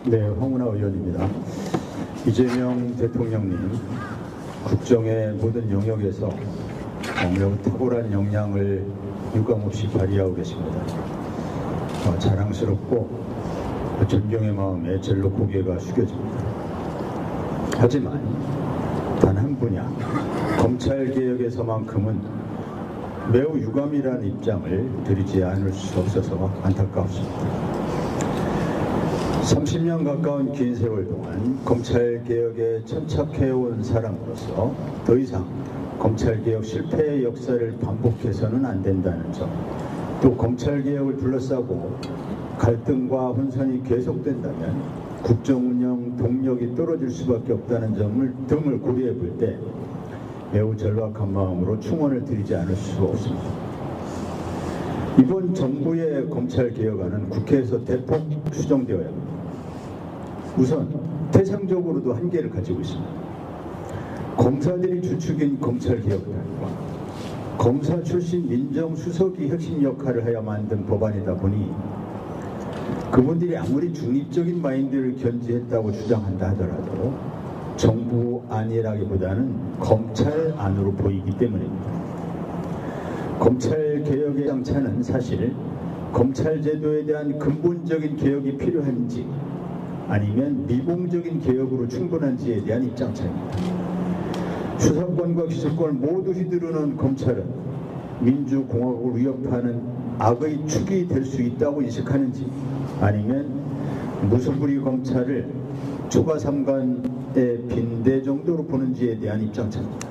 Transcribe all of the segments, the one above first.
네, 황운하 의원입니다. 이재명 대통령님, 국정의 모든 영역에서 매우 탁월한 역량을 유감없이 발휘하고 계십니다. 자랑스럽고 존경의 마음에 절로 고개가 숙여집니다. 하지만 단 한 분야, 검찰개혁에서만큼은 매우 유감이라는 입장을 드리지 않을 수 없어서 안타깝습니다. 30년 가까운 긴 세월 동안 검찰개혁에 천착해온 사람으로서 더 이상 검찰개혁 실패의 역사를 반복해서는 안 된다는 점, 또 검찰개혁을 둘러싸고 갈등과 혼선이 계속된다면 국정운영 동력이 떨어질 수밖에 없다는 등을 고려해 볼 때 매우 절박한 마음으로 충원을 드리지 않을 수 없습니다. 이번 정부의 검찰개혁안은 국회에서 대폭 수정되어야 합니다. 우선 태생적으로도 한계를 가지고 있습니다. 검사들이 주축인 검찰개혁단과 검사 출신 민정수석이 핵심 역할을 해야 만든 법안이다 보니 그분들이 아무리 중립적인 마인드를 견지했다고 주장한다 하더라도 정부안이라기보다는 검찰안으로 보이기 때문입니다. 검찰개혁의 장차는 사실 검찰제도에 대한 근본적인 개혁이 필요한지 아니면 미봉적인 개혁으로 충분한지에 대한 입장차입니다. 수사권과 기소권을 모두 휘두르는 검찰은 민주공화국을 위협하는 악의 축이 될 수 있다고 인식하는지 아니면 무소불위 검찰을 초과삼관의 빈대 정도로 보는지에 대한 입장차입니다.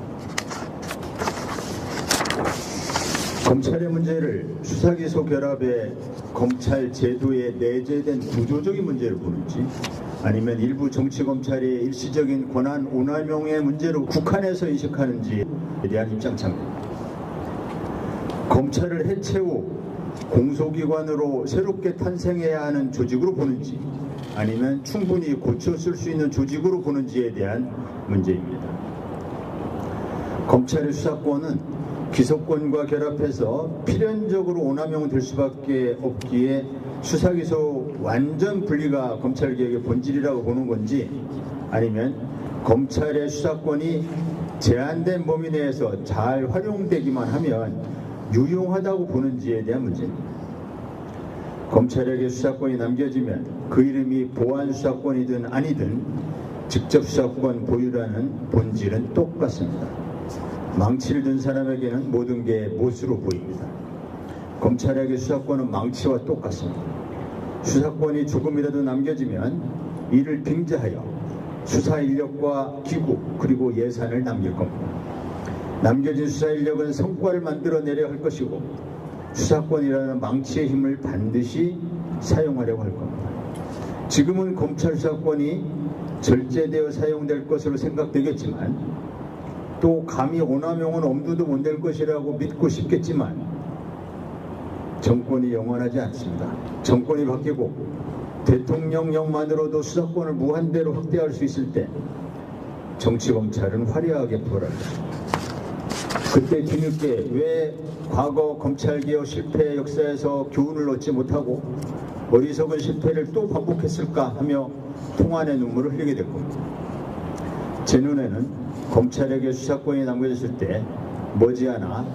검찰의 문제를 수사기소 결합의 검찰 제도에 내재된 구조적인 문제를 보는지 아니면 일부 정치검찰의 일시적인 권한 오남용의 문제로 국한해서 인식하는지에 대한 입장차입니다. 검찰을 해체 후 공소기관으로 새롭게 탄생해야 하는 조직으로 보는지 아니면 충분히 고쳐쓸 수 있는 조직으로 보는지에 대한 문제입니다. 검찰의 수사권은 기소권과 결합해서 필연적으로 오남용될 수밖에 없기에 수사기소 완전 분리가 검찰개혁의 본질이라고 보는 건지 아니면 검찰의 수사권이 제한된 범위 내에서 잘 활용되기만 하면 유용하다고 보는지에 대한 문제입니다. 검찰에게 수사권이 남겨지면 그 이름이 보안 수사권이든 아니든 직접 수사권 보유라는 본질은 똑같습니다. 망치를 든 사람에게는 모든 게 못으로 보입니다. 검찰에게 수사권은 망치와 똑같습니다. 수사권이 조금이라도 남겨지면 이를 빙자하여 수사 인력과 기구 그리고 예산을 남길 겁니다. 남겨진 수사 인력은 성과를 만들어내려 할 것이고 수사권이라는 망치의 힘을 반드시 사용하려고 할 겁니다. 지금은 검찰 수사권이 절제되어 사용될 것으로 생각되겠지만 또 감히 오남용은 엄두도 못 낼 것이라고 믿고 싶겠지만 정권이 영원하지 않습니다. 정권이 바뀌고 대통령령만으로도 수사권을 무한대로 확대할 수 있을 때 정치검찰은 화려하게 부활합니다. 그때 뒤늦게 왜 과거 검찰개혁 실패의 역사에서 교훈을 얻지 못하고 어리석은 실패를 또 반복했을까 하며 통안의 눈물을 흘리게 될 겁니다. 제 눈에는 검찰에게 수사권이 남겨졌을 때 머지않아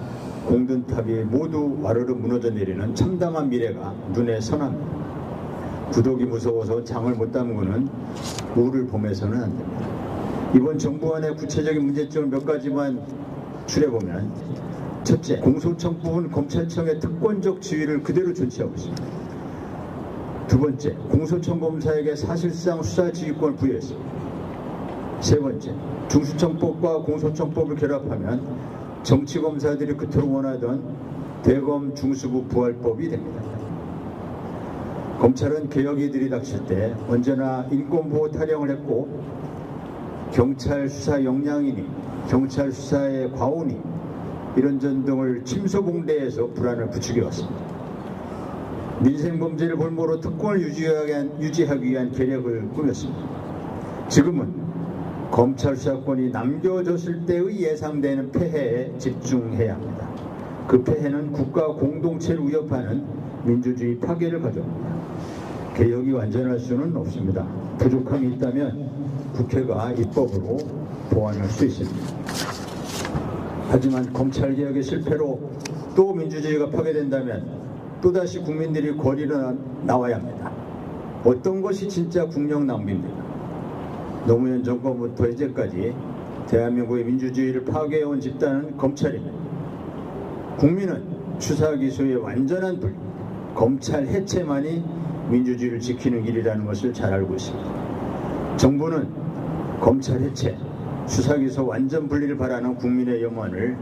공든탑이 모두 와르르 무너져 내리는 참담한 미래가 눈에 선합니다. 구독이 무서워서 장을 못 담그는 우를 봄에서는 안 됩니다. 이번 정부안의 구체적인 문제점을 몇 가지만 추려보면 첫째, 공소청법은 검찰청의 특권적 지위를 그대로 존치하고 있습니다. 두 번째, 공소청검사에게 사실상 수사지휘권을 부여했습니다. 세 번째, 중수청법과 공소청법을 결합하면 정치검사들이 그토록 원하던 대검 중수부 부활법이 됩니다. 검찰은 개혁이 들이닥칠 때 언제나 인권보호 타령을 했고 경찰 수사 역량이니 경찰 수사의 과오니 이런저런 등을 침소봉대해서 불안을 부추겨왔습니다. 민생범죄를 볼모로 특권을 유지하기 위한 계략을 꾸몄습니다. 지금은 검찰 수사권이 남겨졌을 때의 예상되는 폐해에 집중해야 합니다. 그 폐해는 국가 공동체를 위협하는 민주주의 파괴를 가져옵니다. 개혁이 완전할 수는 없습니다. 부족함이 있다면 국회가 입법으로 보완할 수 있습니다. 하지만 검찰개혁의 실패로 또 민주주의가 파괴된다면 또다시 국민들이 거리로 나와야 합니다. 어떤 것이 진짜 국력 낭비입니까? 노무현 정권부터 이제까지 대한민국의 민주주의를 파괴해온 집단은 검찰입니다. 국민은 수사기소의 완전한 분리, 검찰 해체만이 민주주의를 지키는 길이라는 것을 잘 알고 있습니다. 정부는 검찰 해체, 수사기소 완전 분리를 바라는 국민의 염원을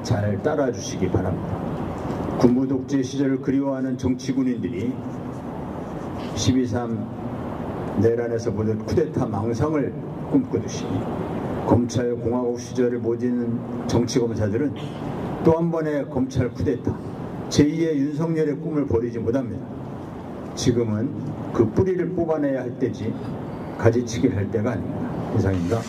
잘 따라주시기 바랍니다. 군부 독재 시절을 그리워하는 정치군인들이 12.3 내란에서 보던 쿠데타 망상을 꿈꾸듯이 검찰공화국 시절을 못 잊는 정치검사들은 또 한 번의 검찰 쿠데타, 제2의 윤석열의 꿈을 버리지 못합니다. 지금은 그 뿌리를 뽑아내야 할 때지 가지치기 할 때가 아닙니다. 이상입니다.